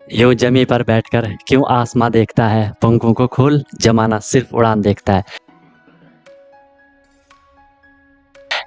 यूं जमी पर बैठकर क्यों आसमां देखता है, पंखों को खोल जमाना सिर्फ उड़ान देखता है।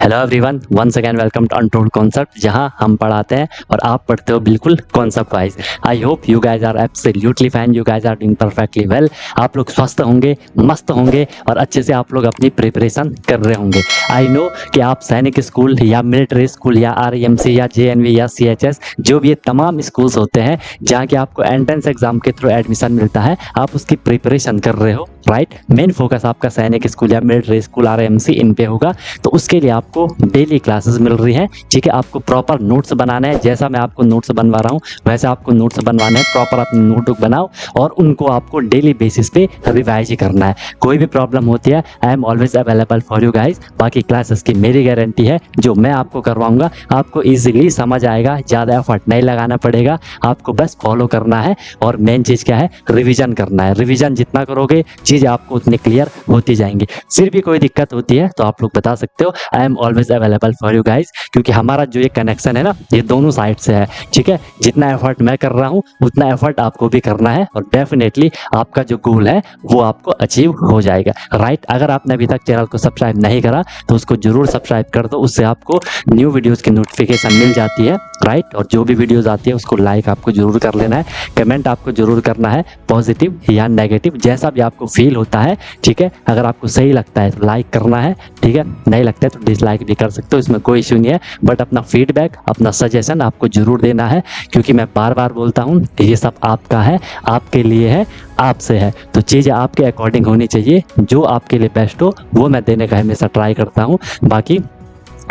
Hello everyone, once again welcome to untold concept, जहां हम पढ़ाते हैं और आप पढ़ते हो बिल्कुल concept wise. I hope you guys are absolutely fine, you guys are doing perfectly well. आप लोग स्वस्थ होंगे, मस्त होंगे और अच्छे से आप लोग अपनी प्रिपरेशन कर रहे होंगे। आई नो कि आप सैनिक स्कूल या मिलिट्री स्कूल या आरईएमसी या जेएनवी या सीएचएस, जो भी ये तमाम स्कूल्स होते हैं जहाँ के आपको एंट्रेंस एग्जाम के थ्रू एडमिशन मिलता है, आप उसकी प्रिपरेशन कर रहे हो, राइट। मेन फोकस आपका सैनिक स्कूल या मिलिट्री स्कूल आरईएमसी इन पे होगा। तो उसके लिए आपको डेली क्लासेस मिल रही हैं, ठीक है। आपको प्रॉपर नोट्स बनाना है, जैसा मैं आपको नोट्स बनवा रहा हूँ वैसे आपको नोट्स बनवाने हैं। प्रॉपर अपनी नोटबुक बनाओ और उनको आपको डेली बेसिस पे रिवाइज ही करना है। कोई भी प्रॉब्लम होती है, I am always available for you guys. बाकी क्लासेस की मेरी गारंटी है, जो मैं आपको करवाऊंगा आपको ईजिली समझ आएगा, ज़्यादा एफर्ट नहीं लगाना पड़ेगा, आपको बस फॉलो करना है। और मेन चीज़ क्या है, रिविजन करना है। रिविजन जितना करोगे चीज़ें आपको उतनी क्लियर होती जाएंगी। फिर भी कोई दिक्कत होती है तो आप लोग बता सकते हो, I am always available for you guys. क्योंकि हमारा जो ये कनेक्शन है ना, ये दोनों साइड से है, ठीक है। जितना एफर्ट मैं कर रहा हूँ उतना एफर्ट आपको भी करना है और डेफिनेटली आपका जो गोल है वो आपको अचीव हो जाएगा, राइट। अगर आपने अभी तक चैनल को सब्सक्राइब नहीं करा तो उसको जरूर सब्सक्राइब कर दो, उससे आपको न्यू वीडियोस की नोटिफिकेशन मिल जाती है, राइट। और जो भी वीडियोस आती है उसको लाइक आपको जरूर कर लेना है, कमेंट आपको जरूर करना है, पॉजिटिव या नेगेटिव जैसा भी आपको फील होता है, ठीक है। अगर आपको सही लगता है तो लाइक करना है, ठीक है। नहीं लगता है तो डिसलाइक भी कर सकते हो, इसमें कोई इश्यू नहीं है। बट अपना फीडबैक, अपना सजेशन आपको जरूर देना है, क्योंकि मैं बार बार बोलता हूँ कि ये सब आपका है, आपके लिए है, आपसे है। तो चीज़ें आपके अकॉर्डिंग होनी चाहिए, जो आपके लिए बेस्ट हो वो मैं देने का हमेशा ट्राई करता हूँ। बाकी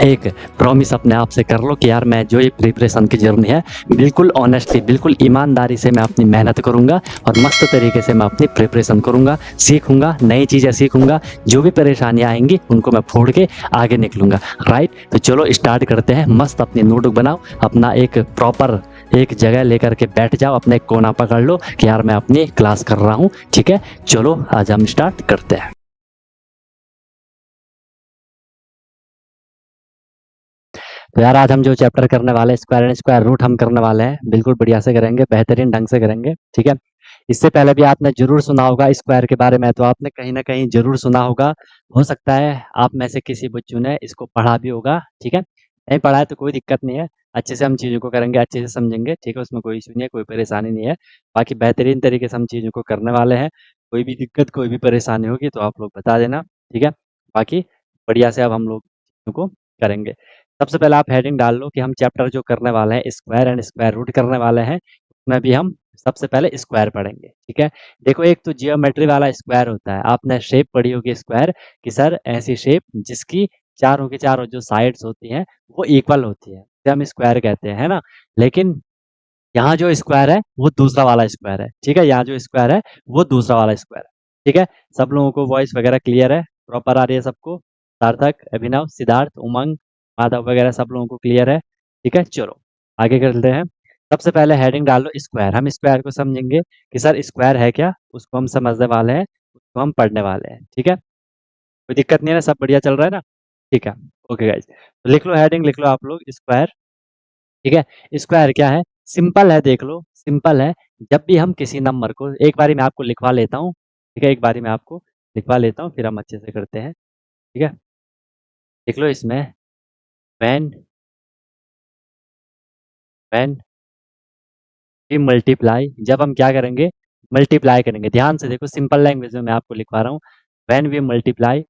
एक प्रॉमिस अपने आप से कर लो कि यार मैं जो ये प्रिपरेशन की जर्नी है बिल्कुल ऑनेस्टली, बिल्कुल ईमानदारी से मैं अपनी मेहनत करूंगा और मस्त तरीके से मैं अपनी प्रिपरेशन करूंगा, सीखूंगा, नई चीज़ें सीखूंगा। जो भी परेशानियां आएंगी उनको मैं फोड़ के आगे निकलूंगा, राइट। तो चलो स्टार्ट करते हैं। मस्त अपनी नोटबुक बनाओ, अपना एक प्रॉपर एक जगह लेकर के बैठ जाओ, अपने एक कोना पकड़ लो कि यार मैं अपनी क्लास कर रहा हूँ, ठीक है। चलो आज हम स्टार्ट करते हैं। तो यार आज हम जो चैप्टर करने वाले हैं, स्क्वायर एंड स्क्वायर रूट, हम करने वाले हैं, बिल्कुल बढ़िया से करेंगे, बेहतरीन ढंग से करेंगे, ठीक है। इससे पहले भी आपने जरूर सुना होगा स्क्वायर के बारे में, तो आपने कहीं ना कहीं जरूर सुना होगा। हो सकता है आप में से किसी बच्चों ने इसको पढ़ा भी होगा, ठीक है। नहीं पढ़ा है तो कोई दिक्कत नहीं है, अच्छे से हम चीज़ों को करेंगे, अच्छे से समझेंगे, ठीक है। उसमें कोई इशू नहीं है, कोई परेशानी नहीं है। बाकी बेहतरीन तरीके से हम चीज़ों को करने वाले हैं। कोई भी दिक्कत, कोई भी परेशानी होगी तो आप लोग बता देना, ठीक है। बाकी बढ़िया से अब हम लोग चीज़ों को करेंगे। सबसे पहले आप हेडिंग डाल लो कि हम चैप्टर जो करने वाले हैं स्क्वायर एंड स्क्वायर रूट करने वाले हैं, उसमें भी हम सबसे पहले स्क्वायर पढ़ेंगे, ठीक है। देखो एक तो जियोमेट्री वाला स्क्वायर होता है, आपने शेप पढ़ी होगी स्क्वायर कि सर ऐसी शेप जिसकी चारों की चारों जो साइड्स होती हैं वो इक्वल होती है, इसे हम स्क्वायर कहते हैं, है ना। लेकिन यहाँ जो स्क्वायर है वो दूसरा वाला स्क्वायर है, ठीक है। यहाँ जो स्क्वायर है वो दूसरा वाला स्क्वायर है, ठीक है। सब लोगों को वॉइस वगैरह क्लियर है, प्रॉपर आ रही है सबको? सार्थक, अभिनव, सिद्धार्थ, उमंग, माधव वगैरह सब लोगों को क्लियर है, ठीक है। चलो आगे करते हैं। सबसे पहले हेडिंग डाल लो स्क्वायर। हम स्क्वायर को समझेंगे कि सर स्क्वायर है क्या, उसको हम समझने वाले हैं, उसको हम पढ़ने वाले हैं, ठीक है। कोई दिक्कत नहीं है ना, सब बढ़िया चल रहा है ना, ठीक है। ओके गाइज, तो लिख लो हेडिंग, लिख लो आप लोग स्क्वायर, ठीक है। स्क्वायर क्या है, सिंपल है, देख लो सिंपल है। जब भी हम किसी नंबर को, एक बारी मैं आपको लिखवा लेता हूँ, ठीक है, एक बारी मैं आपको लिखवा लेता हूँ फिर हम अच्छे से करते हैं, ठीक है। लिख लो इसमें व्हेन व्हेन वी मल्टीप्लाई, जब हम क्या करेंगे, मल्टीप्लाई करेंगे। ध्यान से देखो, सिंपल लैंग्वेज में मैं आपको लिखवा रहा हूँ। When we multiply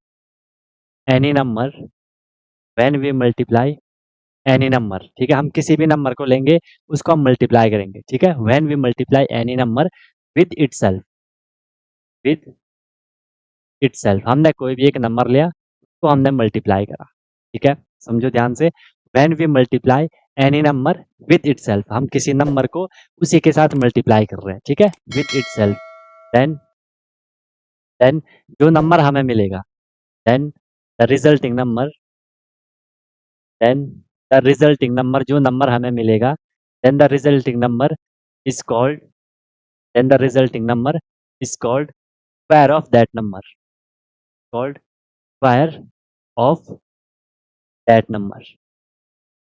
any number, when we multiply any number, ठीक है। हम किसी भी नंबर को लेंगे, उसको हम मल्टीप्लाई करेंगे, ठीक है। When we multiply any number with itself, with itself, हमने कोई भी एक नंबर लिया तो हमने मल्टीप्लाई करा, ठीक है। समझो ध्यान से, when we multiply any number with itself, हम किसी नंबर को उसी के साथ मल्टीप्लाई कर रहे हैं, ठीक है, विद इटसेल्फ। देन देन जो नंबर हमें मिलेगा, then the resulting number, then the resulting number, जो नंबर हमें मिलेगा, then the resulting number is called, then the resulting number is called square of that number, called square of that number.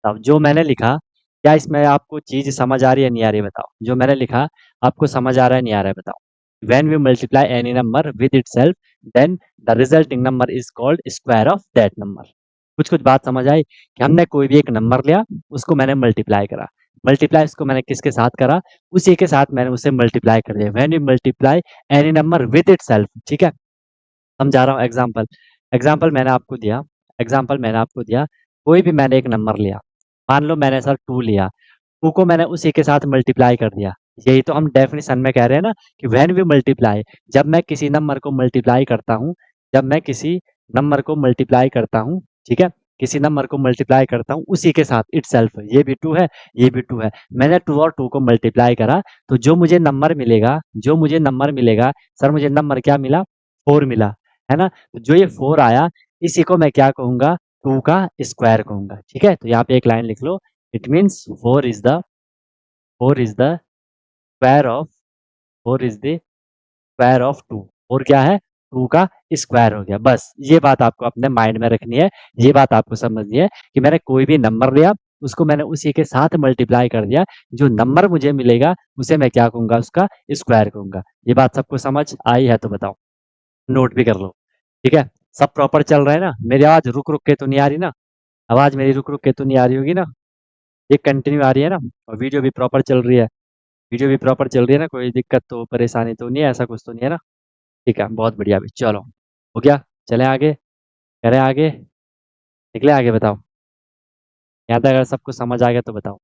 अब जो मैंने लिखा क्या इसमें आपको चीज समझ आ रही है नहीं आ रही है बताओ, जो मैंने लिखा आपको समझ आ रहा है नहीं आ रहा है बताओ। When we multiply any number with itself, then the resulting number is called square of that number. कुछ कुछ बात समझ आई कि हमने कोई भी एक नंबर लिया, उसको मैंने मल्टीप्लाई करा, मल्टीप्लाई उसको मैंने किसके साथ करा, उसी के साथ मैंने उसे मल्टीप्लाई कर दिया। When you multiply any number with itself, ठीक है, समझा रहा हूँ एग्जाम्पल। एग्जाम्पल मैंने आपको दिया, एग्जाम्पल मैंने आपको दिया, कोई भी मैंने एक नंबर लिया, मान लो मैंने सर 2 लिया, 2 को मैंने उसी के साथ मल्टीप्लाई कर दिया। यही तो हम डेफिनेशन में कह रहे हैं ना कि व्हेन वी मल्टीप्लाई, जब मैं किसी नंबर को मल्टीप्लाई करता हूँ, जब मैं किसी नंबर को मल्टीप्लाई करता हूँ, ठीक है, किसी नंबर को मल्टीप्लाई करता हूँ उसी के साथ इटसेल्फ, ये भी 2 है, ये भी 2 है, मैंने 2 और 2 को मल्टीप्लाई करा, तो जो मुझे नंबर मिलेगा, जो मुझे नंबर मिलेगा, सर मुझे नंबर क्या मिला, 4 मिला, है ना? तो जो ये 4 आया, इसी को मैं क्या कहूँगा, 2 का स्क्वायर कहूँगा, ठीक है? तो यहाँ पे एक लाइन लिख लो, it means 4 is the square of 4 is the square of 2। और क्या है, 2 का स्क्वायर हो गया। बस ये बात आपको अपने माइंड में रखनी है, ये बात आपको समझनी है कि मैंने कोई भी नंबर लिया, उसको मैंने उसी के साथ मल्टीप्लाई कर दिया, जो नंबर मुझे मिलेगा उसे मैं क्या कहूँगा, उसका स्क्वायर कहूँगा। ये बात सबको समझ आई है तो बताओ, नोट भी कर लो, ठीक है? सब प्रॉपर चल रहा है ना? मेरी आवाज़ रुक-रुक के तो नहीं आ रही ना? आवाज़ मेरी रुक-रुक के तो नहीं आ रही होगी ना? ये कंटिन्यू आ रही है ना? और वीडियो भी प्रॉपर चल रही है? वीडियो भी प्रॉपर चल रही है ना? कोई दिक्कत तो परेशानी तो नहीं है, ऐसा कुछ तो नहीं है ना? ठीक है, बहुत बढ़िया अभी चलो, हो गया? चलें आगे? करें आगे? निकले आगे बताओ? यहाँ तक अगर सबको समझ आ गया तो बताओ?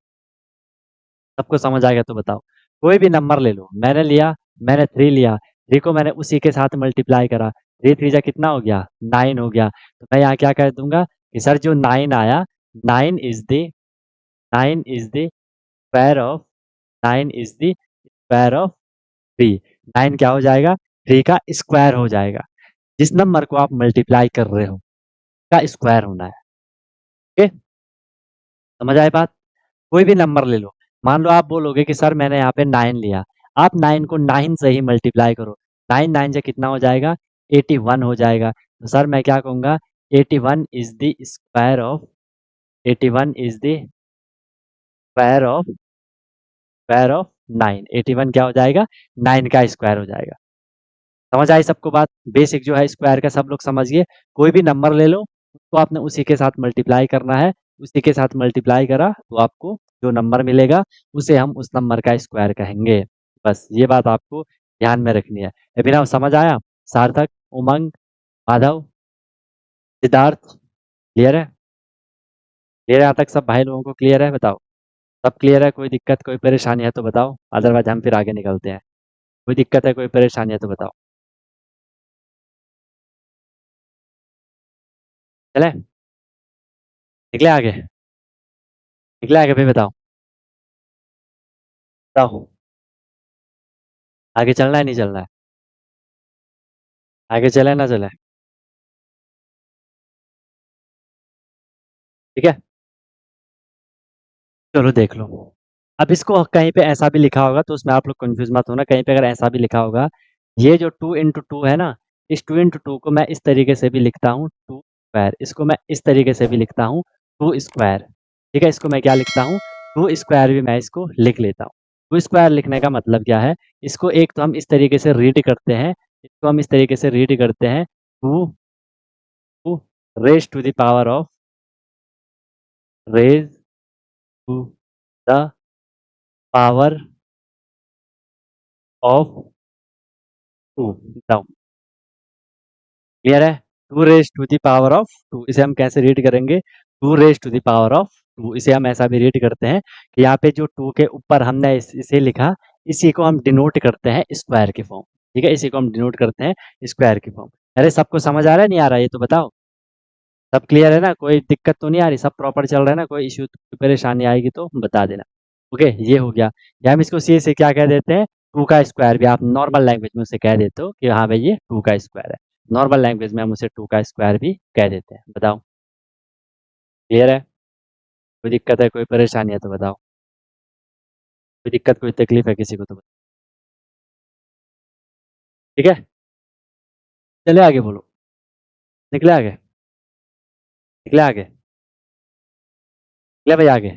सबको समझ आ गया तो बताओ? कोई भी नंबर ले लो, मैंने लिया, मैंने 3 लिया, 3 को मैंने उसी के साथ मल्टीप्लाई करा, 3 3 जा कितना हो गया? 9 हो गया। तो मैं यहाँ क्या कह दूँगा कि सर जो 9 आया, 9 is the 9 is the square of 9 is the square of 3। 9 क्या हो जाएगा? 3 का स्क्वायर हो जाएगा। जिस नंबर को आप मल्टीप्लाई कर रहे हो, का स्क्वायर होना है। ओके? समझ आए बात? कोई भी नंबर ले लो। मान लो आप बोलोगे कि सर मैंने यहाँ पे 9 लिया। आप 9 को 9 से ही मल्टीप्लाई करो। 9 9 से कितना हो जाएगा? 81 हो जाएगा। तो सर मैं क्या कहूँगा? 81 is the square of 81 is the square of 9। 81 क्या हो जाएगा? 9 का स्क्वायर हो जाएगा। समझ आई सबको बात? बेसिक जो है स्क्वायर का सब लोग समझिए। कोई भी नंबर ले लो, उसको आपने उसी के साथ मल्टीप्लाई करना है। उसी के साथ मल्टीप्लाई करा तो आपको जो नंबर मिलेगा उसे हम उस नंबर का स्क्वायर कहेंगे। बस ये बात आपको ध्यान में रखनी है। अभिनव समझ आया? सार्थक, उमंग, माधव, सिद्धार्थ, क्लियर है? क्लियर है यहाँ तक सब भाई लोगों को क्लियर है बताओ? सब क्लियर है? कोई दिक्कत कोई परेशानी है तो बताओ, अदरवाइज हम फिर आगे निकलते हैं। कोई दिक्कत है कोई परेशानी है तो बताओ। चले निकले आगे? निकले आगे भाई बताओ? बताओ आगे चलना है नहीं चलना है? आगे चले ना चले? ठीक है, चलो देख लो। अब इसको कहीं पे ऐसा भी लिखा होगा तो उसमें आप लोग कंफ्यूज मत होना, कहीं पे अगर ऐसा भी लिखा होगा, ये जो 2 इंटू 2 है ना, इस 2 इंटू 2 को मैं इस तरीके से भी लिखता हूँ 2 स्क्वायर, इसको मैं इस तरीके से भी लिखता हूँ 2 स्क्वायर। ठीक है, इसको मैं क्या लिखता हूँ 2 स्क्वायर भी मैं इसको लिख लेता हूँ। 2 स्क्वायर लिखने का मतलब क्या है, इसको एक तो हम इस तरीके से रीड करते हैं, इसको हम इस तरीके से रीड करते हैं 2 two raise to the power of raise to the power of 2 now clear है? 2 raise to the power of 2 इसे हम कैसे रीड करेंगे? 2 raise to the power of 2 इसे हम ऐसा भी रीड करते हैं कि यहाँ पे जो 2 के ऊपर हमने इसे लिखा, इसी को हम डिनोट करते हैं स्क्वायर की फॉर्म। ठीक है? इसी को हम डिनोट करते हैं स्क्वायर की फॉर्म। अरे सबको समझ आ रहा है नहीं आ रहा है ये तो बताओ? सब क्लियर है ना? कोई दिक्कत तो नहीं आ रही? सब प्रॉपर चल रहा है ना? कोई इश्यू परेशानी आएगी तो बता देना। ओके, ये हो गया। या हम इसको सी से क्या कह देते हैं? 2 का स्क्वायर भी आप नॉर्मल लैंग्वेज में उसे कह देते हो कि हाँ भाई ये 2 का स्क्वायर है। नॉर्मल लैंग्वेज में हम उसे 2 का स्क्वायर भी कह देते हैं। बताओ, क्लियर है? कोई दिक्कत है, कोई परेशानी है तो बताओ? कोई दिक्कत, कोई तकलीफ है किसी को तो बताओ? ठीक है? चलिए आगे बोलो। निकले आगे? निकले आगे? निकले भाई आगे?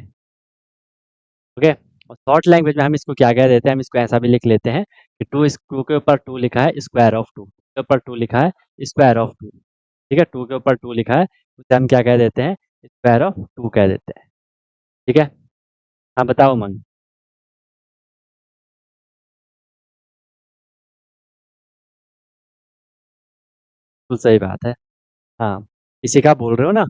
ओके। और शॉर्ट लैंग्वेज में हम इसको क्या कह देते हैं, हम इसको ऐसा भी लिख लेते हैं कि टू के ऊपर टू लिखा है स्क्वायर ऑफ टू के ऊपर टू लिखा है स्क्वायर ऑफ टू। ठीक है, टू के ऊपर टू लिखा है उसे हम क्या कह देते हैं, स्क्वायर ऑफ टू कह देते हैं। ठीक है। हाँ बताओ मन। बिल्कुल सही बात है। हाँ, इसी का बोल रहे हो ना।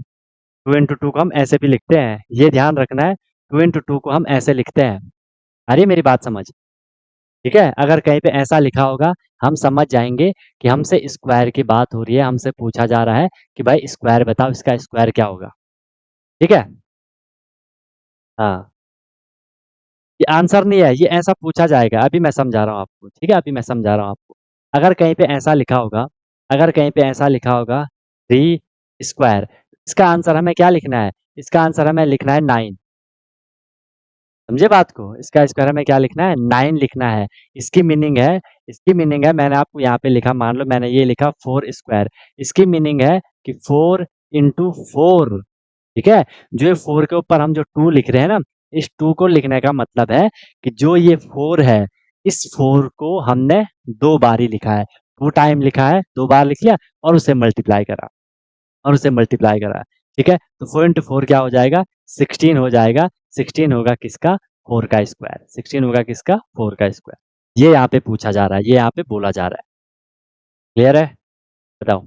टू इंटू टू को हम ऐसे भी लिखते हैं, ये ध्यान रखना है। टू इंटू टू को हम ऐसे लिखते हैं। आ रही है मेरी बात समझ? ठीक है, अगर कहीं पे ऐसा लिखा होगा हम समझ जाएंगे कि हमसे स्क्वायर की बात हो रही है, हमसे पूछा जा रहा है कि भाई स्क्वायर बताओ, इसका स्क्वायर क्या होगा। ठीक है। हाँ, ये आंसर नहीं है, ये ऐसा पूछा जाएगा। अभी मैं समझा रहा हूँ आपको, ठीक है, अभी मैं समझा रहा हूँ आपको। अगर कहीं पे ऐसा लिखा होगा, अगर कहीं पे ऐसा लिखा होगा थ्री स्क्वायर, इसका आंसर हमें क्या लिखना है, इसका आंसर हमें लिखना है नाइन। समझे बात को, इसका स्क्वायर हमें क्या लिखना है, नाइन लिखना है। इसकी मीनिंग है, इसकी मीनिंग है, मैंने आपको यहाँ पे लिखा, मान लो मैंने ये लिखा फोर स्क्वायर, इसकी मीनिंग है कि फोर इंटू फोर। ठीक है। जो ये फोर के ऊपर हम जो टू लिख रहे हैं ना, इस टू को लिखने का मतलब है कि जो ये फोर है, इस फोर को हमने दो बार ही लिखा है, टू टाइम लिखा है, दो बार लिख लिया और उसे मल्टीप्लाई करा, और उसे मल्टीप्लाई करा। ठीक है, तो फोर इंटू फोर क्या हो जाएगा, सिक्सटीन हो जाएगा। सिक्सटीन होगा किसका, फोर का स्क्वायर। सिक्सटीन होगा किसका, फोर का स्क्वायर। ये यहाँ पे पूछा जा रहा है, ये यहाँ पे बोला जा रहा है। क्लियर है? बताओ।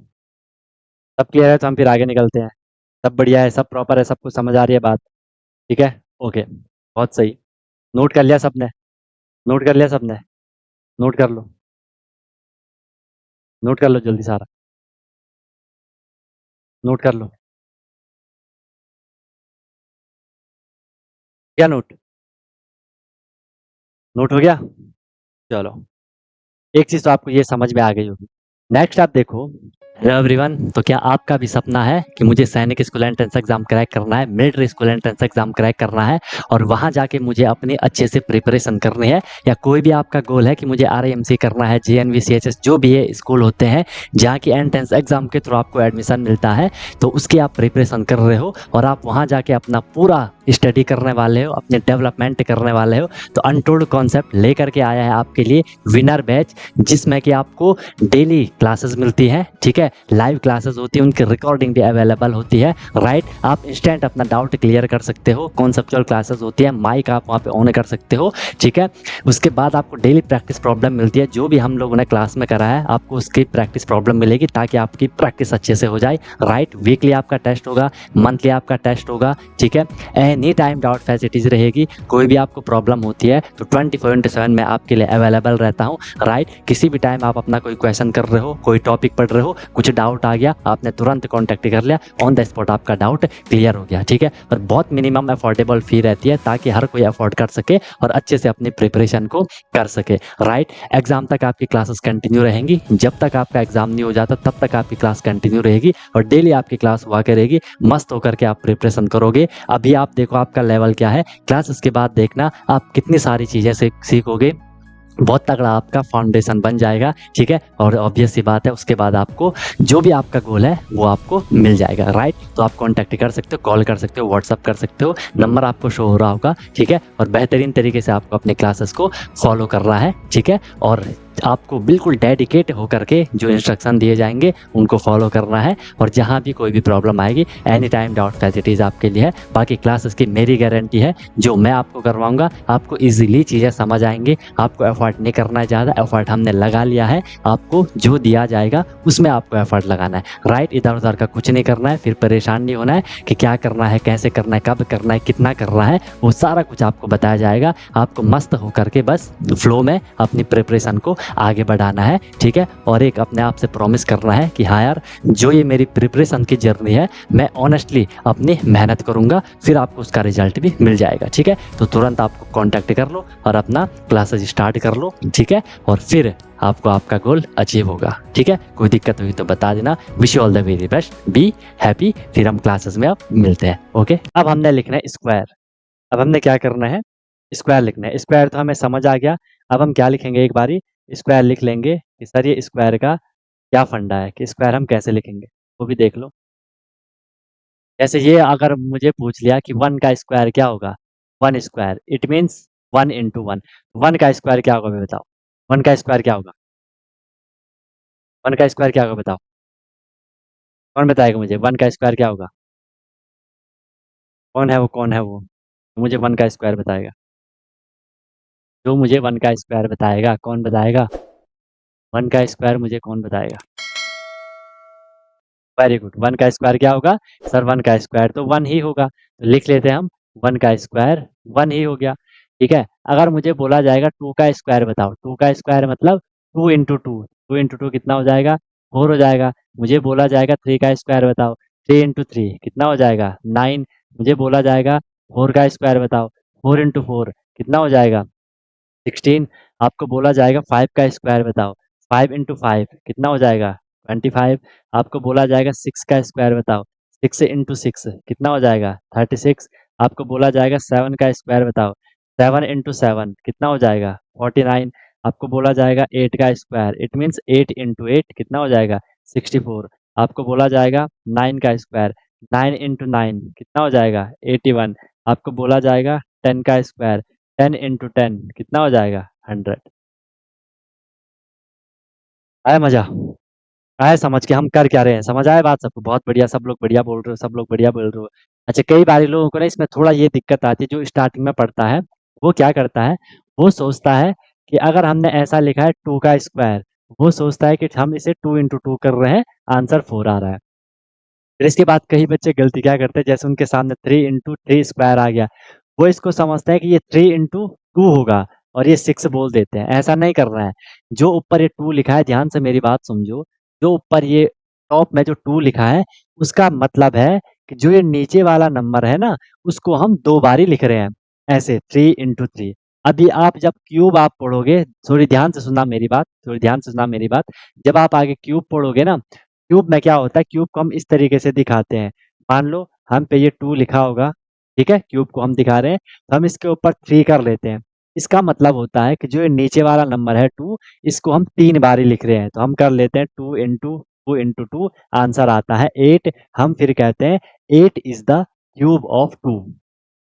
सब क्लियर है तो हम फिर आगे निकलते हैं। सब बढ़िया है, सब प्रॉपर है, सबको समझ आ रही है बात? ठीक है। ओके, बहुत सही। नोट कर लिया सबने? नोट कर लिया सबने? नोट कर लो, नोट कर लो जल्दी सारा, नोट कर लो। क्या नोट? नोट हो गया? चलो, एक चीज तो आपको ये समझ में आ गई होगी। नेक्स्ट आप देखो। हेलो एवरीवन, तो क्या आपका भी सपना है कि मुझे सैनिक स्कूल एंट्रेंस एग्जाम क्रैक करना है, military school entrance exam crack करना है और वहां जाके मुझे अपनी अच्छे से प्रिपरेशन करनी है, या कोई भी आपका गोल है कि मुझे आरएमसी करना है, जेएनवी, सीएचएस, जो भी है स्कूल होते हैं जहाँ की एंट्रेंस एग्जाम के थ्रू आपको एडमिशन मिलता है, तो उसकी आप प्रिपरेशन कर रहे हो और आप वहाँ जाके अपना पूरा स्टडी करने वाले हो, अपने डेवलपमेंट करने वाले हो, तो अनटोल्ड कॉन्सेप्ट लेकर के आया है आपके लिए विनर बैच, जिसमें कि आपको डेली क्लासेस मिलती है। ठीक है, लाइव क्लासेस होती है, उनकी रिकॉर्डिंग भी अवेलेबल होती है। राइट, आप इंस्टेंट अपना डाउट क्लियर कर सकते हो, कॉन्सेप्चुअल क्लासेस होती है, माइक आप वहाँ पे ऑन कर सकते हो। ठीक है, उसके बाद आपको डेली प्रैक्टिस प्रॉब्लम मिलती है, जो भी हम लोगों ने क्लास में करा है आपको उसकी प्रैक्टिस प्रॉब्लम मिलेगी ताकि आपकी प्रैक्टिस अच्छे से हो जाए। राइट, वीकली आपका टेस्ट होगा, मंथली आपका टेस्ट होगा। ठीक है, एनी टाइम डाउट फैसिलिटीज रहेगी, कोई भी आपको प्रॉब्लम होती है तो 24/7 मैं आपके लिए अवेलेबल रहता हूँ। राइट, किसी भी टाइम आप अपना कोई क्वेश्चन कर रहे हो, कोई टॉपिक पढ़ रहे हो, कुछ डाउट आ गया, आपने तुरंत कॉन्टैक्ट कर लिया, ऑन द स्पॉट आपका डाउट क्लियर हो गया। ठीक है, और बहुत मिनिमम अफोर्डेबल फी रहती है ताकि हर कोई अफोर्ड कर सके और अच्छे से अपनी प्रिपरेशन को कर सके। राइट, एग्जाम तक आपकी क्लासेस कंटिन्यू रहेंगी, जब तक आपका एग्जाम नहीं हो जाता तब तक आपकी क्लास कंटिन्यू रहेगी और डेली आपकी क्लास हुआ करेगी। मस्त होकर के आप प्रिपरेशन करोगे। अभी आप देखो आपका लेवल क्या है, क्लासेस के बाद देखना आप कितनी सारी चीज़ें सीखोगे, बहुत तगड़ा आपका फाउंडेशन बन जाएगा। ठीक है, और ऑब्वियस सी बात है उसके बाद आपको जो भी आपका गोल है वो आपको मिल जाएगा। राइट, तो आप कॉन्टैक्ट कर सकते हो, कॉल कर सकते हो, व्हाट्सअप कर सकते हो, नंबर आपको शो हो रहा होगा। ठीक है, और बेहतरीन तरीके से आपको अपने क्लासेस को फॉलो करना है। ठीक है, और आपको बिल्कुल डेडिकेट होकर के जो इंस्ट्रक्शन दिए जाएंगे उनको फॉलो करना है, और जहाँ भी कोई भी प्रॉब्लम आएगी एनी टाइम डाउट फैसिलिटीज़ आपके लिए है। बाकी क्लासेस की मेरी गारंटी है, जो मैं आपको करवाऊंगा आपको इजीली चीज़ें समझ आएंगी, आपको एफर्ट नहीं करना है ज़्यादा, एफर्ट हमने लगा लिया है, आपको जो दिया जाएगा उसमें आपको एफर्ट लगाना है। राइट, इधर उधर का कुछ नहीं करना है, फिर परेशान नहीं होना है कि क्या करना है, कैसे करना है, कब करना है, कितना करना है, वो सारा कुछ आपको बताया जाएगा। आपको मस्त होकर के बस फ्लो में अपनी प्रिपरेशन को आगे बढ़ाना है। ठीक है, और एक अपने आप से प्रॉमिस करना है कि हाँ यार, जो ये मेरी प्रिपरेशन की जर्नी है मैं ऑनेस्टली अपनी मेहनत करूंगा, फिर आपको उसका रिजल्ट भी मिल जाएगा। ठीक है, तो तुरंत आपको कांटेक्ट कर लो और अपना क्लासेस स्टार्ट कर लो। ठीक है, और फिर आपको आपका गोल अचीव होगा। ठीक है, कोई दिक्कत हुई तो बता देना। Wish you all the very best, be happy. फिर हम क्लासेस में अब मिलते हैं। ओके, अब हमने लिखना है स्क्वायर। अब हमने क्या करना है, स्क्वायर लिखना है। स्क्वायर तो हमें समझ आ गया। अब हम क्या लिखेंगे, एक बारी स्क्वायर लिख लेंगे कि सर ये स्क्वायर का क्या फंडा है, कि स्क्वायर हम कैसे लिखेंगे, वो भी देख लो। जैसे ये अगर मुझे पूछ लिया कि वन का स्क्वायर क्या होगा, 1 स्क्वायर इट मीन्स 1 इंटू 1। 1 का स्क्वायर क्या होगा, बताओ। 1 का स्क्वायर क्या होगा? 1 का स्क्वायर क्या होगा, बताओ। कौन बताएगा मुझे 1 का स्क्वायर क्या होगा? कौन है वो, कौन है वो? मुझे 1 का स्क्वायर बताएगा। जो मुझे 1 का स्क्वायर बताएगा, कौन बताएगा? 1 का स्क्वायर मुझे कौन बताएगा? Very good. 1 का स्क्वायर क्या होगा? सर 1 का स्क्वायर तो 1 ही होगा, तो लिख लेते हैं हम 1 का स्क्वायर 1 ही हो गया। ठीक है, अगर मुझे बोला जाएगा 2 का स्क्वायर बताओ, 2 का स्क्वायर मतलब 2 इंटू टू, 2 इंटू टू कितना हो जाएगा? 4 हो जाएगा। मुझे बोला जाएगा 3 का स्क्वायर बताओ, 3 इंटू थ्री कितना हो जाएगा? 9। मुझे बोला जाएगा 4 का स्क्वायर बताओ, 4 इंटू फोर कितना हो जाएगा? 16। आपको बोला जाएगा 5 का स्क्वायर बताओ, 5 इंटू फाइव कितना हो जाएगा? 25। आपको बोला जाएगा 6 का स्क्वायर बताओ, 6 इंटू सिक्स कितना हो जाएगा? 36। आपको बोला जाएगा 7 का स्क्वायर बताओ, 7 इंटू सेवन कितना हो जाएगा? 49। आपको बोला जाएगा 8 का square it means 8 into eight कितना हो जाएगा? 64। आपको बोला जाएगा 9 का स्क्वायर, 9 इंटू नाइन कितना हो जाएगा? 81। आपको बोला जाएगा 10 का स्क्वायर, 10 इंटू टेन कितना हो जाएगा? 100। आया मजा? आया समझ के हम कर क्या रहे हैं, समझ आया बात सबको? बहुत बढ़िया, सब लोग बढ़िया बोल रहे हो, सब लोग बढ़िया बोल रहे हो। अच्छा, कई बार लोगों को ना इसमें थोड़ा ये दिक्कत आती है, जो स्टार्टिंग में पढ़ता है वो क्या करता है, वो सोचता है कि अगर हमने ऐसा लिखा है 2 का स्क्वायर, वो सोचता है कि हम इसे 2 इंटू टू कर रहे हैं, आंसर 4 आ रहा है। फिर इसके बाद कई बच्चे गलती क्या करते हैं, जैसे उनके सामने 3 इंटू थ्री स्क्वायर आ गया, वो इसको समझता है कि ये 3 इंटू टू होगा और ये 6 बोल देते हैं। ऐसा नहीं करना है। जो ऊपर ये 2 लिखा है, ध्यान से मेरी बात समझो, जो ऊपर ये टॉप में जो 2 लिखा है, उसका मतलब है कि जो ये नीचे वाला नंबर है ना, उसको हम 2 बार ही लिख रहे हैं, ऐसे 3 इंटू थ्री। अभी आप जब क्यूब आप पढ़ोगे, थोड़ी ध्यान से सुनना मेरी बात, थोड़ी ध्यान से सुनना मेरी बात। जब आप आगे क्यूब पढ़ोगे ना, क्यूब में क्या होता है, क्यूब को हम इस तरीके से दिखाते हैं। मान लो हम पे ये 2 लिखा होगा, ठीक है, क्यूब को हम दिखा रहे हैं, तो हम इसके ऊपर 3 कर लेते हैं। इसका मतलब होता है कि जो ये नीचे वाला नंबर है 2, इसको हम 3 बार ही लिख रहे हैं, तो हम कर लेते हैं 2 into two into two, answer आता है 8। हम फिर कहते हैं 8 इज द क्यूब ऑफ 2।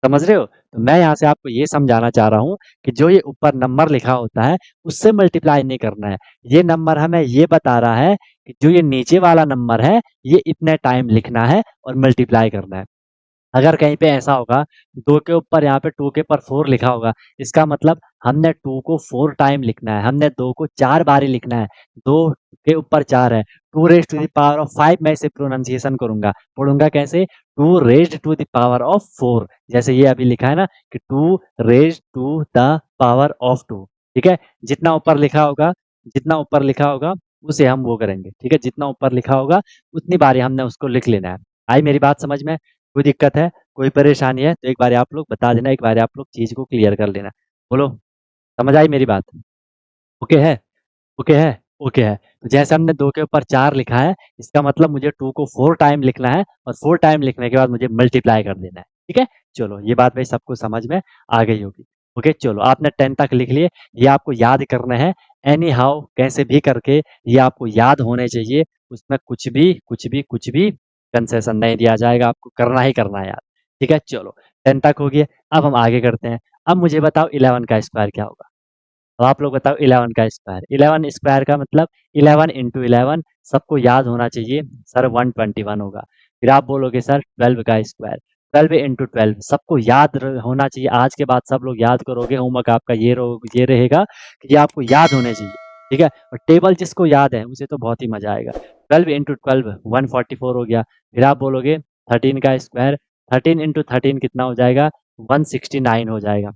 समझ रहे हो? तो मैं यहाँ से आपको ये समझाना चाह रहा हूँ कि जो ये ऊपर नंबर लिखा होता है, उससे मल्टीप्लाई नहीं करना है। ये नंबर हमें ये बता रहा है कि जो ये नीचे वाला नंबर है, ये इतने टाइम लिखना है और मल्टीप्लाई करना है। अगर कहीं पे ऐसा होगा, 2 के ऊपर यहाँ पे 2 के ऊपर 4 लिखा होगा, इसका मतलब हमने 2 को 4 टाइम लिखना है, हमने 2 को 4 बार ही लिखना है। 2 के ऊपर 4 है, 2 raised to the power of 5 मैं इसे प्रोनंसिएशन करूँगा। पढ़ूँगा कैसे? 2 raised to the power of 4, जैसे ये अभी लिखा है ना कि 2 raised to the power of 2, ठीक है? जितना ऊपर लिखा होगा, जितना ऊपर लिखा होगा, उसे हम वो करेंगे, ठीक है? जितना ऊपर लिखा होगा, उतनी बारी हमने उसको लिख लेना है। आई मेरी बात समझ में? कोई दिक्कत है, कोई परेशानी है तो एक बार आप लोग बता देना, एक बार आप लोग चीज़ को क्लियर कर लेना। बोलो, समझ आई मेरी बात? ओके है? ओके है? ओके है। तो जैसे हमने 2 के ऊपर 4 लिखा है, इसका मतलब मुझे 2 को 4 टाइम लिखना है और 4 टाइम लिखने के बाद मुझे मल्टीप्लाई कर देना है। ठीक है? चलो, ये बात भाई सबको समझ में आ गई होगी। ओके, चलो आपने 10 तक लिख लिए, ये आपको याद करने हैं। एनी हाउ कैसे भी करके ये आपको याद होने चाहिए, उसमें कुछ भी कंसेशन नहीं दिया जाएगा, आपको करना ही करना है यार। ठीक है? चलो, 10 तक हो गया, अब हम आगे करते हैं। अब मुझे बताओ 11 का स्क्वायर क्या होगा? अब आप लोग बताओ 11 का स्क्वायर, 11 स्क्वायर का मतलब 11 इंटू 11, सबको याद होना चाहिए सर 121 होगा। फिर आप बोलोगे सर 12 का स्क्वायर, 12 इंटू 12 सबको याद होना चाहिए। आज के बाद सब लोग याद करोगे, होमवर्क आपका ये रहेगा कि ये आपको याद होने चाहिए। ठीक है, और टेबल जिसको याद है उसे तो बहुत ही मजा आएगा। 12 इंटू 12 144 हो गया। फिर आप बोलोगे 13 का स्क्वायर, 13 इंटू 13 कितना हो जाएगा? 169 हो जाएगा।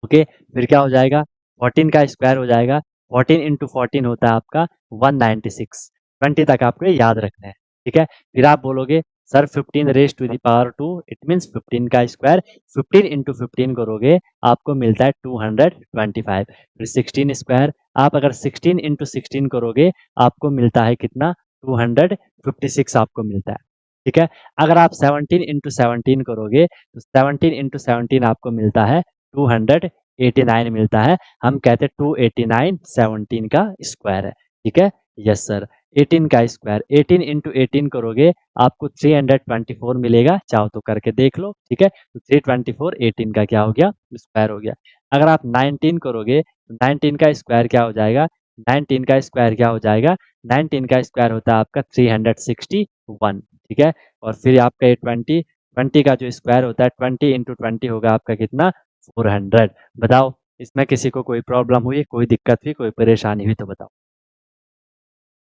ओके, फिर क्या हो जाएगा? 14 का स्क्वायर हो जाएगा, 14 इंटू 14 होता है आपका 196। 20 तक आपको ये याद रखना है। ठीक है, फिर आप बोलोगे sir 15 raise to the power 2, it means 15 का स्क्वायर, 15 इंटू 15 करोगे आपको मिलता है 225। फिर 16 स्क्वायर, आप अगर 16 इंटू 16 करोगे आपको मिलता है कितना? 256 आपको मिलता है। ठीक है, अगर आप 17 इंटू 17 करोगे तो 17 इंटू 17 आपको मिलता है 289 मिलता है। हम कहते हैं 289 17 का स्क्वायर है। ठीक है? Yes sir. 18 का स्क्वायर, 18 इंटू 18 करोगे आपको 324 मिलेगा, चाहो तो करके देख लो, ठीक है। तो 324 18 का क्या हो गया, स्क्वायर हो गया। अगर आप 19 करोगे तो 19 का स्क्वायर क्या हो जाएगा, 19 का स्क्वायर क्या हो जाएगा, 19 का स्क्वायर होता है आपका 361, ठीक है। और फिर आपका ये 20, 20 का जो स्क्वायर होता है 20 इंटू 20 होगा आपका कितना, 400। बताओ इसमें किसी को कोई प्रॉब्लम हुई, कोई दिक्कत हुई, कोई परेशानी हुई तो बताओ।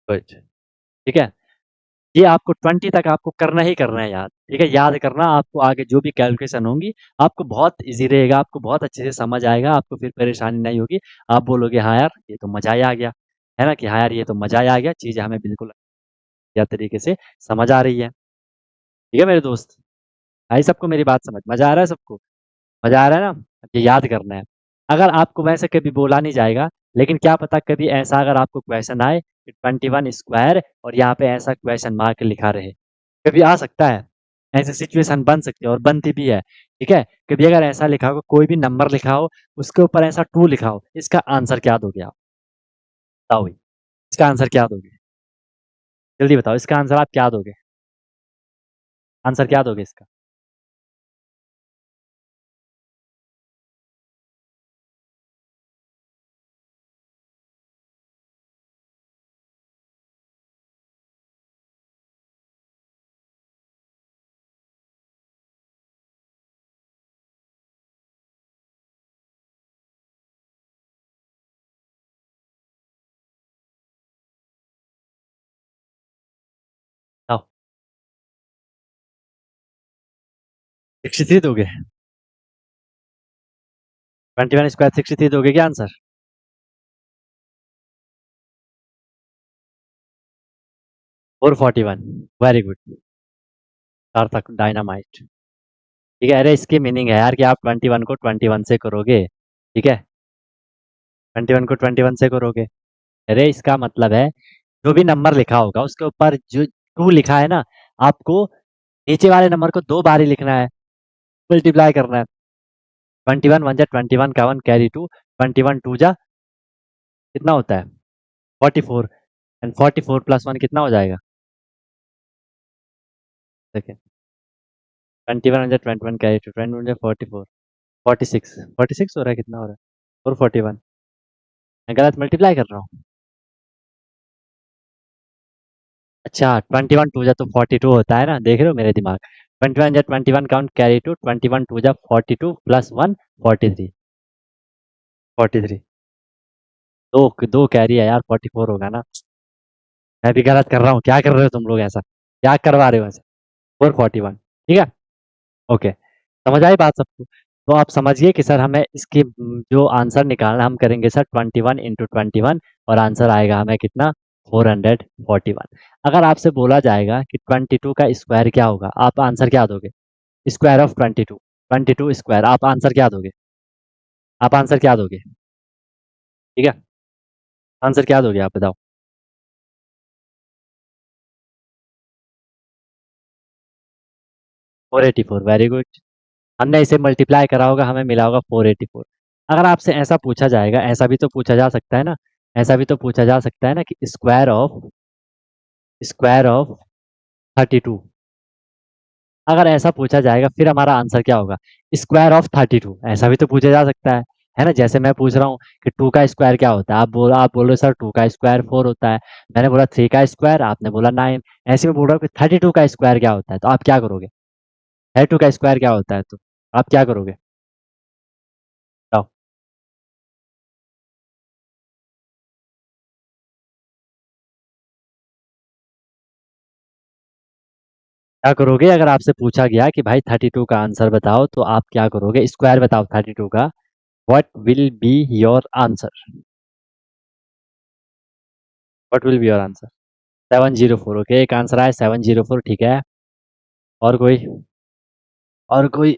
गुड, ठीक है। ये आपको 20 तक आपको करना ही करना है याद, ठीक है। याद करना, आपको आगे जो भी कैलकुलेशन होंगी आपको बहुत इजी रहेगा, आपको बहुत अच्छे से समझ आएगा, आपको फिर परेशानी नहीं होगी। आप बोलोगे हाँ यार ये तो मजा ही आ गया, है ना, कि हाँ यार ये तो मजा ही आ गया, चीज़ हमें बिल्कुल बढ़िया तरीके से समझ आ रही है, ठीक है मेरे दोस्त। आई सबको मेरी बात समझ, मजा आ रहा है सबको, मजा आ रहा है ना। ये याद करना है। अगर आपको वैसे कभी बोला नहीं जाएगा, लेकिन क्या पता कभी ऐसा अगर आपको क्वेश्चन आए कि 21 स्क्वायर और यहाँ पे ऐसा क्वेश्चन मार्क लिखा रहे, कभी आ सकता है, ऐसी सिचुएशन बन सकती है और बनती भी है, ठीक है। कभी अगर ऐसा लिखा हो, कोई भी नंबर लिखा हो, उसके ऊपर ऐसा 2 लिखा हो, इसका आंसर क्या दोगे आप, बताओ भाई, इसका आंसर क्या दोगे, जल्दी बताओ इसका आंसर आप क्या दोगे, आंसर क्या दोगे इसका। 63 दोगे, 21 स्क्वायर 63 दोगे क्या आंसर। 441, वेरी गुड, सार्थक डायनामाइट, ठीक है। अरे इसकी मीनिंग है यार कि आप 21 को 21 से करोगे, ठीक है, 21 को 21 से करोगे। अरे इसका मतलब है जो भी नंबर लिखा होगा उसके ऊपर जो 2 लिखा है ना, आपको नीचे वाले नंबर को 2 बार ही लिखना है, मल्टीप्लाई करना है। 21 वन जा 21 का 1 कैरी 2, 21 टू जा कितना होता है 44, एंड 44 प्लस 1 कितना हो जाएगा, देखिए 21 वन जा 21 कैरी 2, 21 जा 44, 46, 46 हो रहा है, कितना हो रहा है 441, मैं गलत मल्टीप्लाई कर रहा हूँ। अच्छा 21 टू जा तो 42 होता है ना, देख रहे हो मेरे दिमाग। 21 जा 21 काउंट कैरी टू, 21 टू जा 42 प्लस 1 43, 43, दो दो कैरी है यार, 44 होगा ना। मैं भी गलत कर रहा हूँ, क्या कर रहे हो तुम लोग ऐसा, क्या करवा रहे हो ऐसा, 441, ठीक है। ओके, समझ आई बात सबको। तो आप समझिए कि सर हमें इसकी जो आंसर निकालना हम करेंगे सर 21 इंटू 21, और आंसर आएगा हमें कितना, 441। अगर आपसे बोला जाएगा कि 22 का स्क्वायर क्या होगा, आप आंसर क्या दोगे, स्क्वायर ऑफ 22, 22 स्क्वायर, आप आंसर क्या दोगे, आप आंसर क्या दोगे, ठीक है, आंसर क्या दोगे आप बताओ। 484, वेरी गुड। हमने इसे मल्टीप्लाई करा होगा, हमें मिला होगा 484। अगर आपसे ऐसा पूछा जाएगा, ऐसा भी तो पूछा जा सकता है ना, ऐसा भी तो पूछा जा सकता है ना कि स्क्वायर ऑफ 32, अगर ऐसा पूछा जाएगा फिर हमारा आंसर क्या होगा, स्क्वायर ऑफ 32, ऐसा भी तो पूछा जा सकता है ना। जैसे मैं पूछ रहा हूँ कि 2 का स्क्वायर क्या होता है, आप बोल रहे हो सर 2 का स्क्वायर 4 होता है, मैंने बोला 3 का स्क्वायर, आपने बोला 9, ऐसे में बोल रहा हूँ कि 32 का स्क्वायर क्या होता है, तो आप क्या करोगे, 32 का स्क्वायर क्या होता है तो आप क्या करोगे, बताओ। क्या करोगे अगर आपसे पूछा गया कि भाई 32 का आंसर बताओ, तो आप क्या करोगे, स्क्वायर बताओ 32 का, what will be your answer, what will be your answer. 704, okay, एक आंसर आया 704, ठीक है। और कोई, और कोई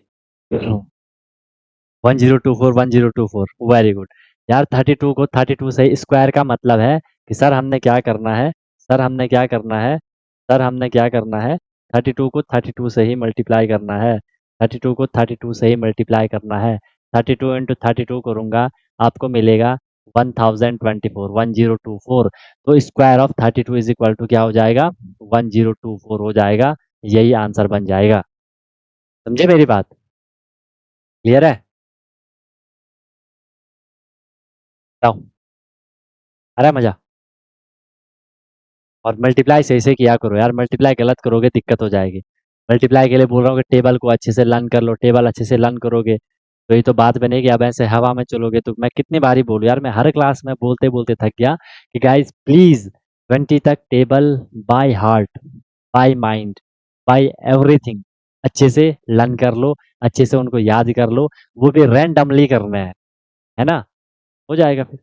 1024, 1024, वेरी गुड। यार 32 को 32 से स्क्वायर का मतलब है कि सर हमने क्या करना है, सर हमने क्या करना है, सर हमने क्या करना है, 32 को 32 से ही मल्टीप्लाई करना है, 32 को 32 से ही मल्टीप्लाई करना है, 32 इंटू 32 करूँगा, आपको मिलेगा 1024 1024। तो square of 32 is equal to क्या हो जाएगा? 1024 हो जाएगा। यही आंसर बन जाएगा। समझे मेरी बात? क्लियर है? बताओ। आ रहा है मजा? और मल्टीप्लाई सही से किया करो यार, मल्टीप्लाई गलत करोगे दिक्कत हो जाएगी। मल्टीप्लाई के लिए बोल रहा हूँ कि टेबल को अच्छे से लर्न कर लो, टेबल अच्छे से लर्न करोगे तो ये तो बात बनेगी। अब ऐसे हवा में चलोगे तो मैं कितनी बारी बोलूँ यार, मैं हर क्लास में बोलते बोलते थक गया कि गाइज प्लीज 20 तक table by heart, by mind, by everything अच्छे से लर्न कर लो, अच्छे से उनको याद कर लो, वो भी रैंडमली करना है ना? हो जाएगा फिर।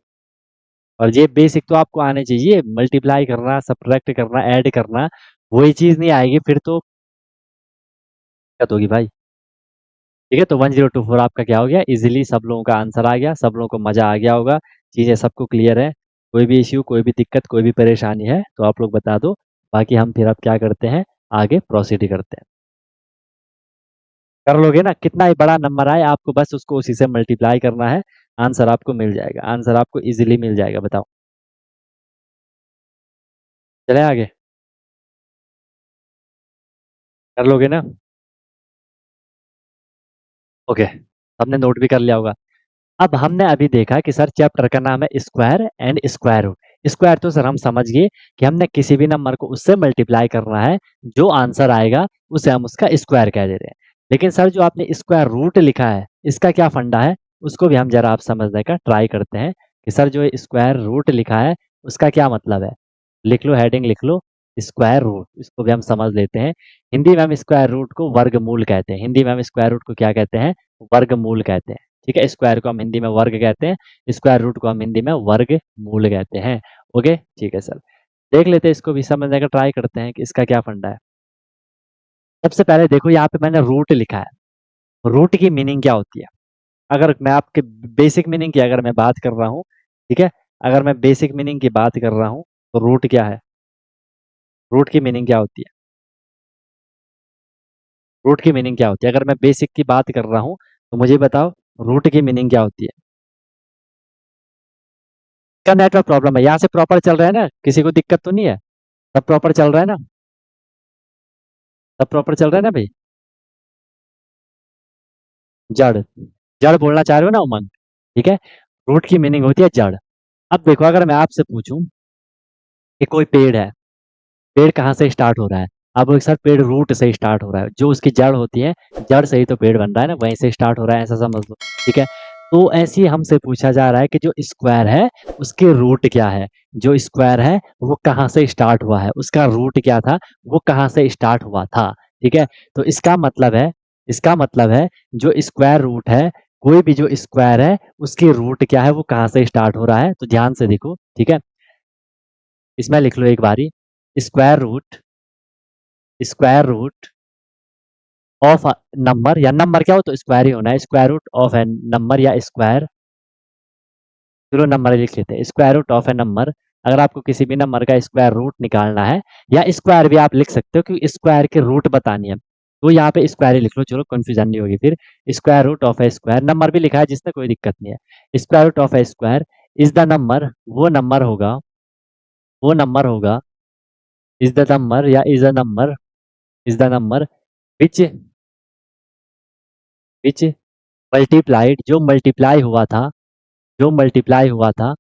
और ये बेसिक तो आपको आने चाहिए, मल्टीप्लाई करना, सब्ट्रैक्ट करना, ऐड करना। वही चीज नहीं आएगी फिर तो दिक्कत होगी भाई। ठीक है, तो 1024 आपका क्या हो गया? इजीली सब लोगों का आंसर आ गया, सब लोगों को मजा आ गया होगा। चीजें सबको क्लियर है? कोई भी इश्यू, कोई भी दिक्कत, कोई भी परेशानी है तो आप लोग बता दो। बाकी हम फिर अब क्या करते हैं, आगे प्रोसीड करते हैं। कर लोगे ना? कितना ही बड़ा नंबर आए आपको बस उसको उसी से मल्टीप्लाई करना है, आंसर आपको मिल जाएगा, आंसर आपको इजीली मिल जाएगा। बताओ, चले आगे? कर लोगे ना? ओके, सबने नोट भी कर लिया होगा। अब हमने अभी देखा कि सर चैप्टर का नाम है square and square root. Square तो सर हम समझ गए कि हमने किसी भी नंबर को उससे मल्टीप्लाई करना है, जो आंसर आएगा उसे हम उसका स्क्वायर कह दे रहे हैं। लेकिन सर जो आपने स्क्वायर रूट लिखा है, इसका क्या फंडा है? उसको भी हम जरा आप समझने का ट्राई करते हैं कि सर जो स्क्वायर रूट लिखा है उसका क्या मतलब है। लिख लो, हेडिंग लिख लो, स्क्वायर रूट, इसको भी हम समझ लेते हैं। हिंदी में हम स्क्वायर रूट को वर्गमूल कहते हैं। हिंदी में हम स्क्वायर रूट को क्या कहते हैं? वर्गमूल कहते हैं। ठीक है, स्क्वायर को हम हिंदी में वर्ग कहते हैं, स्क्वायर रूट को हम हिंदी में वर्ग मूल कहते हैं। ओके, ठीक है सर। देख लेते हैं, इसको भी समझने का ट्राई करते हैं कि इसका क्या फंडा है। सबसे पहले देखो, यहाँ पे मैंने रूट लिखा है। रूट की मीनिंग क्या होती है? अगर मैं आपके बेसिक मीनिंग की अगर मैं बात कर रहा हूँ, ठीक है, अगर मैं बेसिक मीनिंग की बात कर रहा हूँ तो रूट क्या है? रूट की मीनिंग क्या होती है? रूट की मीनिंग क्या होती है? अगर मैं बेसिक की बात कर रहा हूँ तो मुझे बताओ, रूट की मीनिंग क्या होती है? क्या नेटवर्क प्रॉब्लम है? यहाँ से प्रॉपर चल रहा है ना? किसी को दिक्कत तो नहीं है? सब प्रॉपर चल रहा है ना? सब प्रॉपर चल रहा है ना भाई? जड़, जड़ बोलना चाह रहे हो ना उमंग? ठीक है, रूट की मीनिंग होती है जड़। अब देखो, अगर मैं आपसे पूछूं कि कोई पेड़ है, पेड़ कहाँ से स्टार्ट हो रहा है? आप बोलोगे सर पेड़ रूट से स्टार्ट हो रहा है, जो उसकी जड़ होती है, जड़ से ही तो पेड़ बन रहा है ना, वहीं से स्टार्ट हो रहा है, ऐसा समझ लो। ठीक है, तो ऐसे ही हमसे पूछा जा रहा है कि जो स्क्वायर है उसके रूट क्या है? जो स्क्वायर है वो कहाँ से स्टार्ट हुआ है, उसका रूट क्या था, वो कहाँ से स्टार्ट हुआ था? ठीक है, तो इसका मतलब है, इसका मतलब है जो स्क्वायर रूट है, कोई भी जो स्क्वायर है उसकी रूट क्या है, वो कहाँ से स्टार्ट हो रहा है, तो ध्यान से देखो। ठीक है, इसमें लिख लो एक बारी, square root, square root of number, या नंबर क्या हो तो स्क्वायर ही होना है, square root of a number या स्क्वायर, चलो नंबर लिख लेते हैं, square root of a number. अगर आपको किसी भी नंबर का स्क्वायर रूट निकालना है, या स्क्वायर भी आप लिख सकते हो क्योंकि स्क्वायर के रूट बतानी है, तो यहाँ पे स्क्वायर ही लिख लो, चलो कंफ्यूजन नहीं होगी फिर। Square root of a square, number भी लिखा है जिसमें कोई दिक्कत नहीं है। Square root of a square is the number, वो नंबर होगा, वो नंबर होगा, इज द नंबर या is the number, which the number विच, विच मल्टीप्लाइड, जो मल्टीप्लाई हुआ था, जो मल्टीप्लाई हुआ था,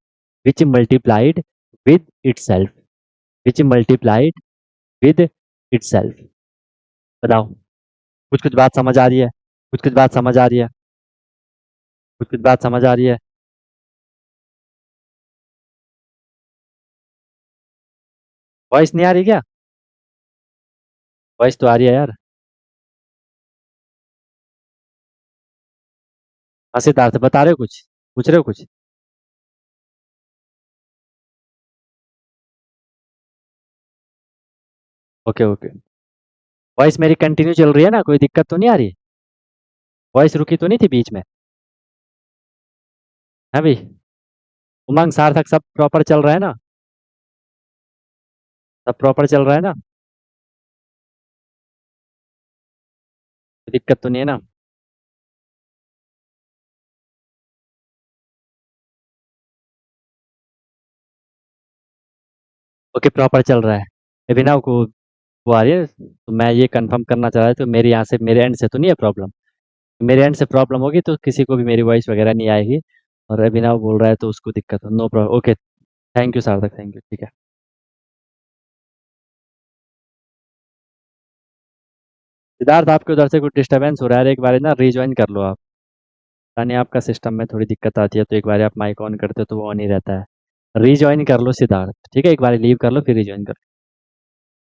which multiplied with itself, which multiplied with itself. बताओ, कुछ कुछ बात समझ आ रही है? कुछ कुछ बात समझ आ रही है? कुछ कुछ बात समझ आ रही है? वॉइस नहीं आ रही क्या? वॉइस तो आ रही है यार। हाँ सिद्धार्थ, बता रहे हो कुछ, पूछ रहे हो कुछ? ओके ओके, वॉइस मेरी कंटिन्यू चल रही है ना? कोई दिक्कत तो नहीं आ रही? वॉइस रुकी तो नहीं थी बीच में? है भाई? उमंग सार्थक सब प्रॉपर चल रहा है ना? सब प्रॉपर चल रहा है ना? कोई दिक्कत तो नहीं है ना? ओके, प्रॉपर चल रहा है। अभिनव को वो आ रही है, तो मैं ये कंफर्म करना चाह रहा था, तो मेरे यहाँ से मेरे एंड से तो नहीं है प्रॉब्लम? मेरे एंड से प्रॉब्लम होगी तो किसी को भी मेरी वॉइस वगैरह नहीं आएगी, और अभिनव बोल रहा है तो उसको दिक्कत हो, no problem. Okay, thank you Sarthak, thank you, ठीक है। सिद्धार्थ, आपके उधर से कुछ डिस्टर्बेंस हो रहा है, एक बार ना रीज्वाइन कर लो आप। पता नहीं आपका सिस्टम में थोड़ी दिक्कत आती है, तो एक बार आप माइक ऑन करते हो तो वो ऑन ही रहता है। रीज्वाइन कर लो सिद्धार्थ, ठीक है, एक बार लीव कर लो फिर रीज्वाइन कर लो।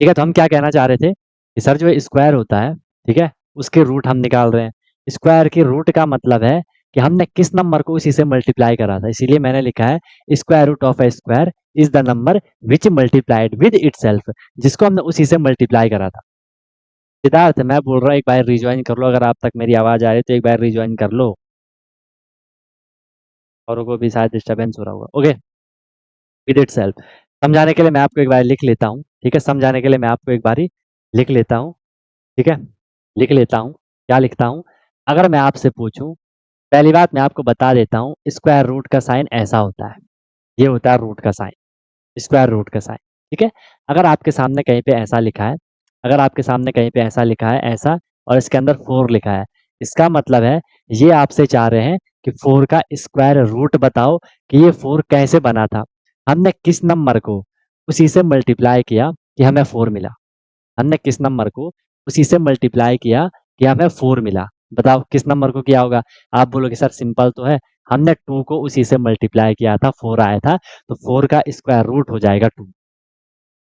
ठीक है, तो हम क्या कहना चाह रहे थे कि सर जो स्क्वायर होता है, ठीक है, उसके रूट हम निकाल रहे हैं। स्क्वायर के रूट का मतलब है कि हमने किस नंबर को उसी से मल्टीप्लाई करा था, इसीलिए मैंने लिखा है square root of a square is the number which multiplied with itself, जिसको हमने उसी से मल्टीप्लाई करा था। सिद्धार्थ, मैं बोल रहा हूँ एक बार रिज्वाइन कर लो, अगर आप तक मेरी आवाज आ रही है तो एक बार रिज्वाइन कर लो, औरों को भी शायद डिस्टर्बेंस हो रहा होगा। Okay, with itself. समझाने के लिए मैं आपको एक बार लिख लेता हूँ, ठीक है, समझाने के लिए मैं आपको एक बारी लिख लेता हूँ, ठीक है, लिख लेता हूँ। क्या लिखता हूँ? अगर मैं आपसे पूछूं, पहली बात मैं आपको बता देता हूँ, स्क्वायर रूट का साइन ऐसा होता है, ये होता है रूट का साइन, स्क्वायर रूट का साइन, ठीक है। अगर आपके सामने कहीं पे ऐसा लिखा है, अगर आपके सामने कहीं पे ऐसा लिखा है, ऐसा, और इसके अंदर 4 लिखा है, इसका मतलब है ये आपसे चाह रहे हैं कि 4 का स्क्वायर रूट बताओ, कि ये 4 कैसे बना था, हमने किस नंबर को उसी से मल्टीप्लाई किया कि हमें 4 मिला, हमने किस नंबर को उसी से मल्टीप्लाई किया कि हमें 4 मिला। बताओ किस नंबर को किया होगा? आप बोलोगे सर सिंपल तो है, हमने 2 को उसी से मल्टीप्लाई किया था, 4 आया था, तो 4 का स्क्वायर रूट हो जाएगा 2,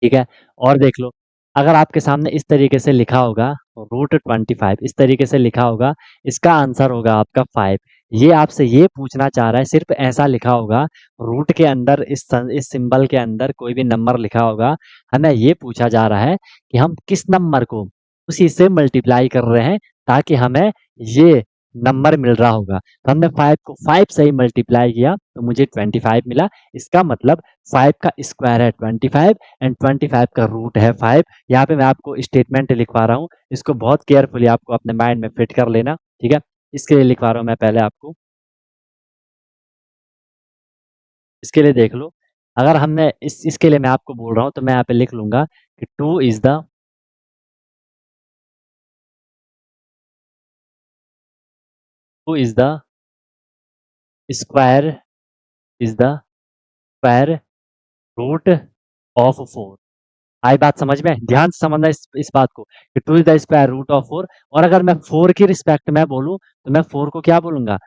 ठीक है। और देख लो, अगर आपके सामने इस तरीके से लिखा होगा रूट 25, इस तरीके से लिखा होगा, इसका आंसर होगा आपका 5। ये आपसे ये पूछना चाह रहा है, सिर्फ ऐसा लिखा होगा रूट के अंदर, इस सिंबल के अंदर कोई भी नंबर लिखा होगा, हमें ये पूछा जा रहा है कि हम किस नंबर को उसी से मल्टीप्लाई कर रहे हैं, ताकि हमें ये नंबर मिल रहा होगा। तो हमने 5 को 5 से ही मल्टीप्लाई किया तो मुझे 25 मिला, इसका मतलब 5 का स्क्वायर है 25 एंड 25 का रूट है 5। यहाँ पे मैं आपको स्टेटमेंट लिखवा रहा हूँ, इसको बहुत केयरफुली आपको अपने माइंड में फिट कर लेना, ठीक है। इसके लिए लिखवा रहा हूँ मैं पहले आपको, इसके लिए देख लो, अगर हमने इसके लिए मैं आपको बोल रहा हूँ तो मैं यहाँ पे लिख लूंगा कि 2 is the square, is the square root of 4। आई बात समझ में? ध्यान से समझना इस बात को, कि 2 is the square root of 4। और अगर मैं 4 की रिस्पेक्ट में बोलूं तो मैं 4 को क्या बोलूंगा?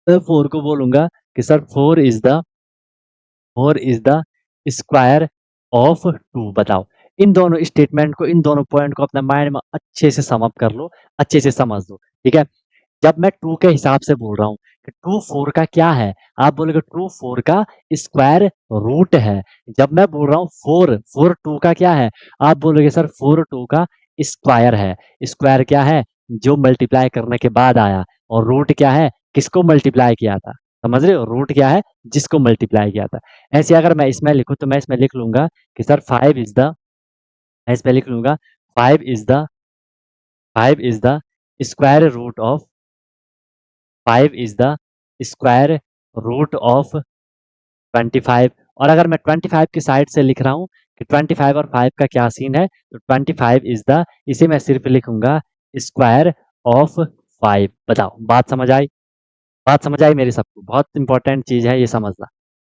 मैं 4 को बोलूंगा कि sir 4 is the square of 2। बताओ, इन दोनों स्टेटमेंट को, इन दोनों पॉइंट को अपने माइंड में अच्छे से समअप कर लो, अच्छे से समझ लो, ठीक है। जब मैं 2 के हिसाब से बोल रहा हूँ कि 2 4 का क्या है, आप बोलोगे 2 4 का स्क्वायर रूट है। जब मैं बोल रहा हूँ 4 4 2 का क्या है, आप बोलोगे सर 4 2 का स्क्वायर है। स्क्वायर क्या है? जो मल्टीप्लाई करने के बाद आया। और रूट क्या है? किसको मल्टीप्लाई किया था? समझ रहे हो? रूट क्या है? जिसको मल्टीप्लाई किया था। ऐसे अगर मैं इसमें लिखूं तो मैं इसमें लिख लूंगा कि सर 5 इज द, मैं इसमें लिख लूंगा 5 is the, 5 is the square root of, 5 is the square root of 25। और अगर मैं 25 की साइड से लिख रहा हूँ कि 25 और 5 का क्या सीन है, तो 25 इज द, इसे मैं सिर्फ लिखूंगा स्क्वायर ऑफ 5। बताओ, बात समझ आई? बात समझ आई मेरी सबको? बहुत इंपॉर्टेंट चीज है ये समझना,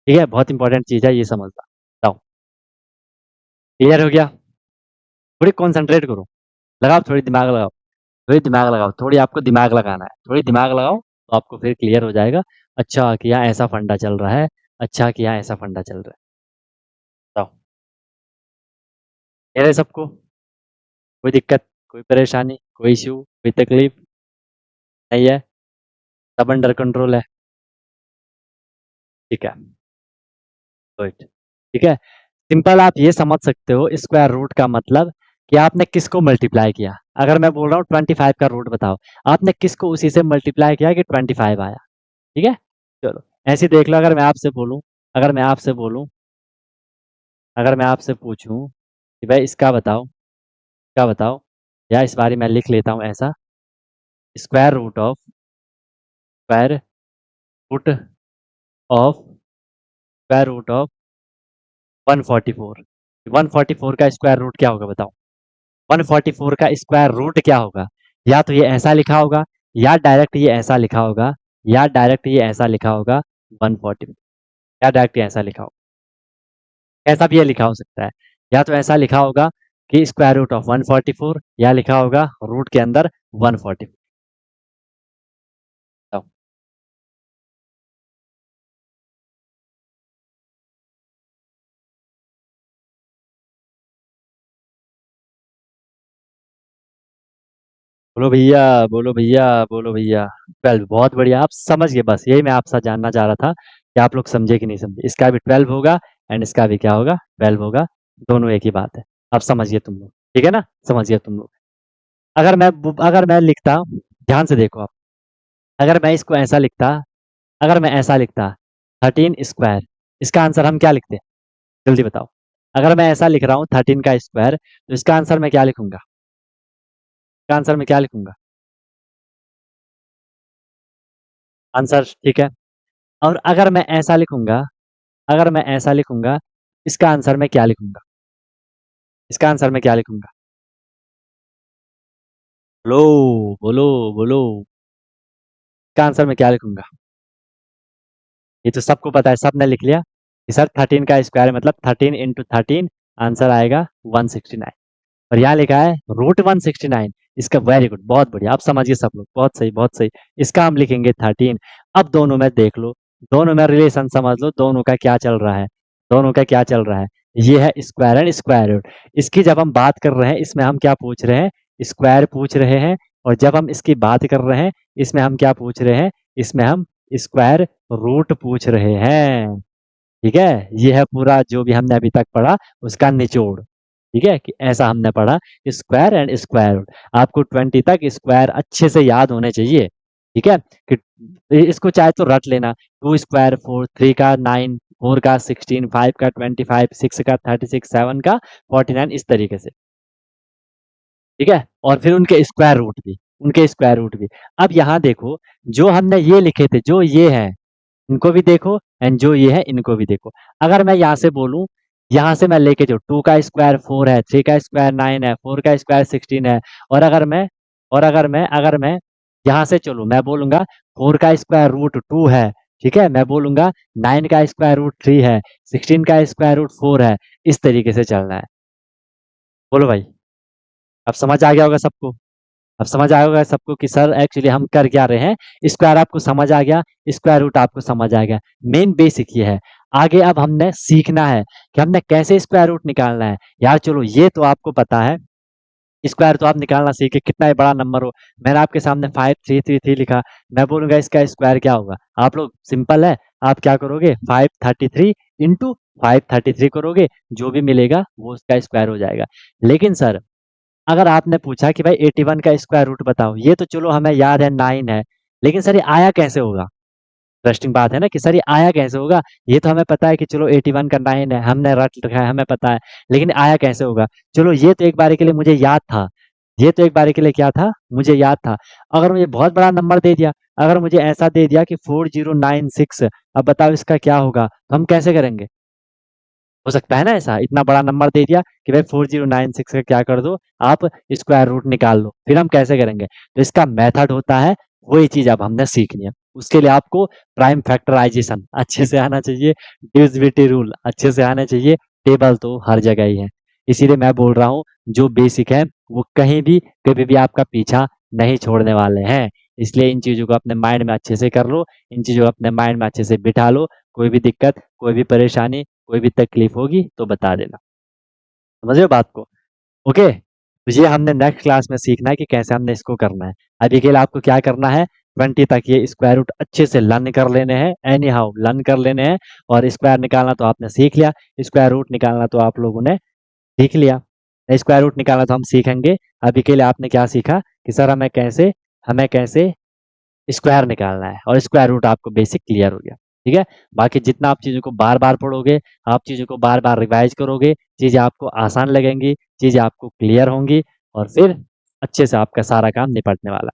ठीक है, बहुत इंपॉर्टेंट चीज है ये समझना। बताओ, क्लियर हो गया? थोड़ी कॉन्सेंट्रेट करो, लगाओ थोड़ी दिमाग लगाओ, थोड़ी दिमाग लगाओ, थोड़ी आपको दिमाग लगाना है, थोड़ी दिमाग लगाओ तो आपको फिर क्लियर हो जाएगा। अच्छा कि यहाँ ऐसा फंडा चल रहा है, अच्छा कि यहाँ ऐसा फंडा चल रहा है। बताओ, कह रहे सबको? कोई दिक्कत, कोई परेशानी, कोई इश्यू, कोई तकलीफ नहीं है? सब अंडर कंट्रोल है? ठीक है, गुड, ठीक है। सिंपल आप ये समझ सकते हो स्क्वायर रूट का मतलब, कि आपने किसको मल्टीप्लाई किया। अगर मैं बोल रहा हूँ 25 का रूट बताओ, आपने किसको उसी से मल्टीप्लाई किया कि 25 आया, ठीक है। चलो, ऐसे ही देख लो, अगर मैं आपसे बोलूं, अगर मैं आपसे बोलूं, अगर मैं आपसे पूछूं कि भाई इसका बताओ, इसका बताओ, या इस बारे में लिख लेता हूँ ऐसा, square root of, square root of, square root of 144। 144 का स्क्वायर रूट क्या होगा बताओ? 144 का स्क्वायर रूट क्या होगा? या तो ये ऐसा लिखा होगा, या डायरेक्ट ये ऐसा लिखा होगा, या डायरेक्ट ये ऐसा लिखा होगा 140, या डायरेक्ट ये ऐसा लिखा होगा। ऐसा भी ये लिखा हो सकता है, या तो ऐसा लिखा होगा कि स्क्वायर रूट ऑफ 144, या लिखा होगा रूट के अंदर 140। बोलो भैया, बोलो भैया, बोलो भैया। 12, बहुत बढ़िया, आप समझ गए। बस यही मैं आपसे जानना चाह रहा था कि आप लोग समझे कि नहीं समझे। इसका भी 12 होगा एंड इसका भी क्या होगा, 12 होगा। दोनों एक ही बात है। आप समझिए तुम लोग, ठीक है ना? समझिए तुम लोग। अगर मैं लिखता, ध्यान से देखो आप, अगर मैं इसको ऐसा लिखता, अगर मैं ऐसा लिखता 13 स्क्वायर, इसका आंसर हम क्या लिखते? जल्दी बताओ। अगर मैं ऐसा लिख रहा हूँ 13 का स्क्वायर, तो इसका आंसर मैं क्या लिखूंगा? इसका आंसर मैं क्या लिखूंगा? आंसर ठीक है। और अगर मैं ऐसा लिखूंगा, अगर मैं ऐसा लिखूंगा, इसका आंसर मैं क्या लिखूंगा? इसका आंसर मैं क्या लिखूंगा? बोलो, बोलो, बोलो। इसका आंसर मैं क्या लिखूंगा? ये तो सबको पता है, सबने लिख लिया कि सर 13 का स्क्वायर मतलब 13 इंटू 13, आंसर आएगा 169। और यहाँ लिखा है रूट 169। इसका वेरी गुड, बहुत बढ़िया, आप समझिए सब लोग, बहुत सही, बहुत सही। इसका हम लिखेंगे 13। अब दोनों में देख लो, दोनों में रिलेशन समझ लो, दोनों का क्या चल रहा है, दोनों का क्या चल रहा है। ये है स्क्वायर एंड स्क्वायर रूट। इसकी जब हम बात कर रहे हैं, इसमें हम क्या पूछ रहे हैं? स्क्वायर पूछ रहे हैं। और जब हम इसकी बात कर रहे हैं, इसमें हम क्या पूछ रहे हैं? इसमें हम स्क्वायर रूट पूछ रहे हैं। ठीक है, ये है पूरा जो भी हमने अभी तक पढ़ा, उसका निचोड़। ठीक है, कि ऐसा हमने पढ़ा स्क्वायर एंड स्क्वायर रूट। आपको 20 तक स्क्वायर अच्छे से याद होने चाहिए। ठीक है, कि इसको चाहे तो रट लेना, 2 स्क्वायर 4, 3 का 9, 4 का 16, 5 का 25, 6 का 36, 7 का 49, इस तरीके से। ठीक है, और फिर उनके स्क्वायर रूट भी, उनके स्क्वायर रूट भी। अब यहाँ देखो, जो हमने ये लिखे थे, जो ये है, इनको भी देखो, एंड जो ये है इनको भी देखो। अगर मैं यहाँ से बोलूं, यहाँ से मैं लेके जो 2 का स्क्वायर 4 है, 3 का स्क्वायर 9 है, 4 का स्क्वायर 16 है, और अगर मैं यहाँ से चलूँ, मैं बोलूंगा 4 का स्क्वायर रूट 2 है। ठीक है, मैं बोलूंगा 9 का स्क्वायर रूट 3 है, 16 का स्क्वायर रूट 4 है। इस तरीके से चलना है। बोलो भाई, अब समझ आ गया होगा सबको? अब समझ आया होगा सबको कि सर एक्चुअली हम कर क्या रहे हैं। स्क्वायर आपको समझ आ गया, स्क्वायर रूट आपको समझ आ गया। मेन बेसिक ये है। आगे अब हमने सीखना है कि हमने कैसे स्क्वायर रूट निकालना है। यार चलो, ये तो आपको पता है, स्क्वायर तो आप निकालना सीखे, कितना ही बड़ा नंबर हो। मैंने आपके सामने 5333 लिखा, मैं बोलूंगा इसका स्क्वायर क्या होगा। आप लोग सिंपल है, आप क्या करोगे, 533 इंटू 533 करोगे, जो भी मिलेगा वो उसका स्क्वायर हो जाएगा। लेकिन सर, अगर आपने पूछा कि भाई 81 का स्क्वायर रूट बताओ, ये तो चलो हमें याद है 9 है, लेकिन सर ये आया कैसे होगा? इंटरेस्टिंग बात है ना कि सर ये आया कैसे होगा। ये तो हमें पता है कि चलो 81 का 9 है, हमने रट रखा है, हमें पता है, लेकिन आया कैसे होगा? चलो, ये तो एक बारी के लिए मुझे याद था, ये तो एक बारी के लिए क्या था, मुझे याद था। अगर मुझे बहुत बड़ा नंबर दे दिया, अगर मुझे ऐसा दे दिया कि 4096, अब बताओ इसका क्या होगा, तो हम कैसे करेंगे? हो सकता है ना ऐसा, इतना बड़ा नंबर दे दिया कि भाई 4096 का क्या कर दो आप, स्क्वायर रूट निकाल लो, फिर हम कैसे करेंगे? तो इसका मेथड होता है, वही चीज अब हमने सीखनी है। उसके लिए आपको प्राइम फैक्टराइजेशन अच्छे से आना चाहिए, डिविजिबिलिटी रूल अच्छे से आना चाहिए, टेबल तो हर जगह ही है। इसीलिए मैं बोल रहा हूँ, जो बेसिक है वो कहीं भी कभी भी आपका पीछा नहीं छोड़ने वाले हैं। इसलिए इन चीजों को अपने माइंड में अच्छे से कर लो, इन चीजों को अपने माइंड में अच्छे से बिठा लो। कोई भी दिक्कत, कोई भी परेशानी, कोई भी तकलीफ होगी तो बता देना। समझ रहे हो बात को? ओके, तो ये हमने नेक्स्ट क्लास में सीखना है कि कैसे हमने इसको करना है। अभी के लिए आपको क्या करना है, 20 तक ये स्क्वायर रूट अच्छे से लर्न कर लेने हैं, एनी हाउ लर्न कर लेने हैं। और स्क्वायर निकालना तो आपने सीख लिया, स्क्वायर रूट निकालना तो आप लोगों ने सीख लिया, स्क्वायर रूट निकालना तो हम सीखेंगे। अभी के लिए आपने क्या सीखा कि सर हमें कैसे स्क्वायर निकालना है, और स्क्वायर रूट आपको बेसिक क्लियर हो गया। ठीक है, बाकी जितना आप चीज़ों को बार बार पढ़ोगे, आप चीज़ों को बार बार रिवाइज करोगे, चीज़ें आपको आसान लगेंगी, चीज़ें आपको क्लियर होंगी, और फिर अच्छे से आपका सारा काम निपटने वाला।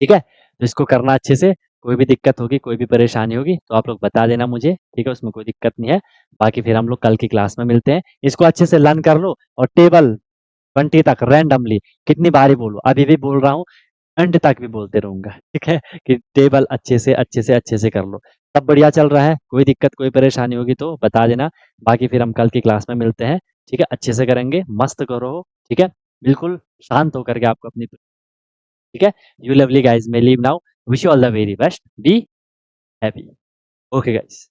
ठीक है, तो इसको करना अच्छे से। कोई भी दिक्कत होगी, कोई भी परेशानी होगी तो आप लोग बता देना मुझे, ठीक है, उसमें कोई दिक्कत नहीं है। बाकी फिर हम लोग कल की क्लास में मिलते हैं। इसको अच्छे से लर्न कर लो और टेबल 20 तक रैंडमली, कितनी बारी बोलूं, अभी भी बोल रहा हूँ, एंड तक भी बोलते रहूंगा, ठीक है, कि टेबल अच्छे से कर लो। सब बढ़िया चल रहा है, कोई दिक्कत कोई परेशानी होगी तो बता देना। बाकी फिर हम कल की क्लास में मिलते हैं, ठीक है, अच्छे से करेंगे, मस्त करो, ठीक है, बिल्कुल शांत होकर के आपको अपनी, ठीक है। You lovely guys, may leave now, wish you all the very best, be happy, okay guys.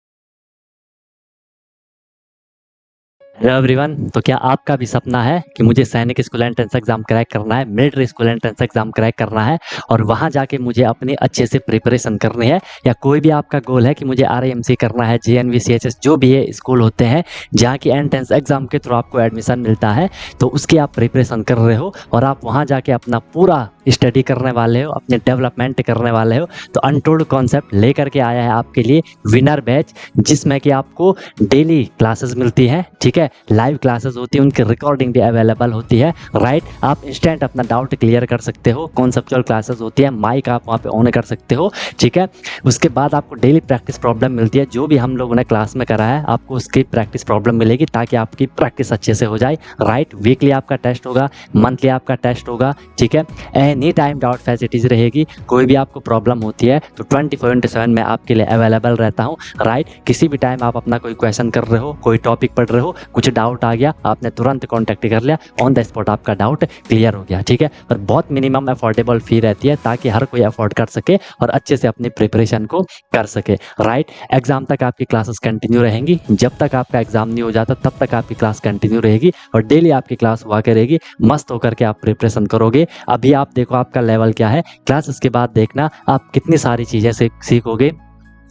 Hello everyone, तो क्या आपका भी सपना है कि मुझे सैनिक स्कूल एंट्रेंस एग्जाम क्रैक करना है, military school entrance exam crack करना है और वहां जाके मुझे अपनी अच्छे से प्रिपरेशन करनी है, या कोई भी आपका गोल है कि मुझे आरआईएमसी करना है, जेएनवी, सीएचएस, जो भी है स्कूल होते हैं जहाँ की एंट्रेंस एग्जाम के थ्रू आपको एडमिशन मिलता है, तो उसकी आप प्रिपरेशन कर रहे हो और आप वहाँ जाके अपना पूरा स्टडी करने वाले हो, अपने डेवलपमेंट करने वाले हो, तो अनटोल्ड कॉन्सेप्ट लेकर के आया है आपके लिए विनर बैच, जिसमें कि आपको डेली क्लासेस मिलती है, ठीक है, लाइव क्लासेस होती है, उनकी रिकॉर्डिंग भी अवेलेबल होती है, राइट। आप इंस्टेंट अपना डाउट क्लियर कर सकते हो, कॉन्सेप्चुअल क्लासेस होती है, माइक आप वहाँ पे ऑन कर सकते हो, ठीक है। उसके बाद आपको डेली प्रैक्टिस प्रॉब्लम मिलती है, जो भी हम लोगों ने क्लास में करा है आपको उसकी प्रैक्टिस प्रॉब्लम मिलेगी ताकि आपकी प्रैक्टिस अच्छे से हो जाए, राइट। वीकली आपका टेस्ट होगा, मंथली आपका टेस्ट होगा, ठीक है। एनी टाइम डाउट फैसिलिटीज रहेगी, कोई भी आपको प्रॉब्लम होती है तो 24/7 मैं आपके लिए अवेलेबल रहता हूँ, राइट। किसी भी टाइम आप अपना कोई क्वेश्चन कर रहे हो, कोई टॉपिक पढ़ रहे हो, कुछ डाउट आ गया, आपने तुरंत कॉन्टैक्ट कर लिया, ऑन द स्पॉट आपका डाउट क्लियर हो गया, ठीक है। और बहुत मिनिमम अफोर्डेबल फी रहती है ताकि हर कोई अफोर्ड कर सके और अच्छे से अपनी प्रिपरेशन को कर सके, राइट। एग्जाम तक आपकी क्लासेस कंटिन्यू रहेंगी, जब तक आपका एग्जाम नहीं हो जाता तब तक आपकी क्लास कंटिन्यू रहेगी और डेली आपकी क्लास हुआ करेगी, मस्त होकर के आप प्रिपरेशन करोगे। अभी आप देखो आपका लेवल क्या है, क्लासेस के बाद देखना आप कितनी सारी चीज़ें सीखोगे,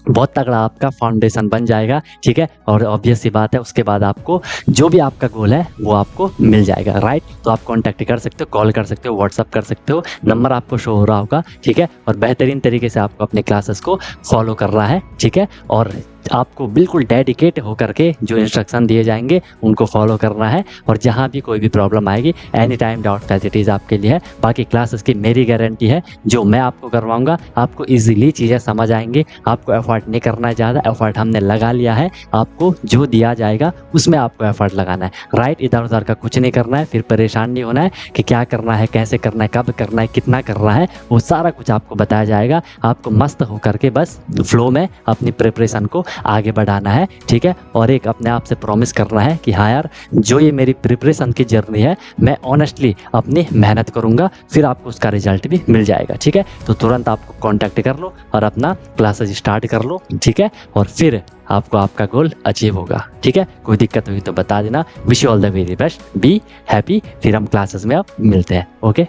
बहुत तगड़ा आपका फाउंडेशन बन जाएगा, ठीक है। और ऑब्वियस सी बात है उसके बाद आपको जो भी आपका गोल है वो आपको मिल जाएगा, राइट। तो आप कांटेक्ट कर सकते हो, कॉल कर सकते हो, व्हाट्सअप कर सकते हो, नंबर आपको शो हो रहा होगा, ठीक है। और बेहतरीन तरीके से आपको अपने क्लासेस को फॉलो करना है, ठीक है। और आपको बिल्कुल डेडिकेट होकर के जो इंस्ट्रक्शन दिए जाएंगे उनको फॉलो करना है और जहाँ भी कोई भी प्रॉब्लम आएगी एनी टाइम डाउट फैसिलिटीज़ आपके लिए है। बाकी क्लासेस की मेरी गारंटी है, जो मैं आपको करवाऊंगा आपको इजीली चीज़ें समझ आएंगी, आपको एफर्ट नहीं करना है ज़्यादा, एफर्ट हमने लगा लिया है, आपको जो दिया जाएगा उसमें आपको एफर्ट लगाना है, राइट। इधर उधर का कुछ नहीं करना है, फिर परेशान नहीं होना है कि क्या करना है, कैसे करना है, कब करना है, कितना करना है, वो सारा कुछ आपको बताया जाएगा। आपको मस्त होकर के बस फ्लो में अपनी प्रिपरेशन को आगे बढ़ाना है, ठीक है। और एक अपने आप से प्रॉमिस करना है कि हाँ यार, जो ये मेरी प्रिपरेशन की जर्नी है मैं ऑनेस्टली अपनी मेहनत करूंगा, फिर आपको उसका रिजल्ट भी मिल जाएगा, ठीक है। तो तुरंत आपको कांटेक्ट कर लो और अपना क्लासेस स्टार्ट कर लो, ठीक है। और फिर आपको आपका गोल अचीव होगा, ठीक है। कोई दिक्कत हुई तो बता देना। Wish you all the very best, be happy. फिर हम क्लासेस में अब मिलते हैं, ओके।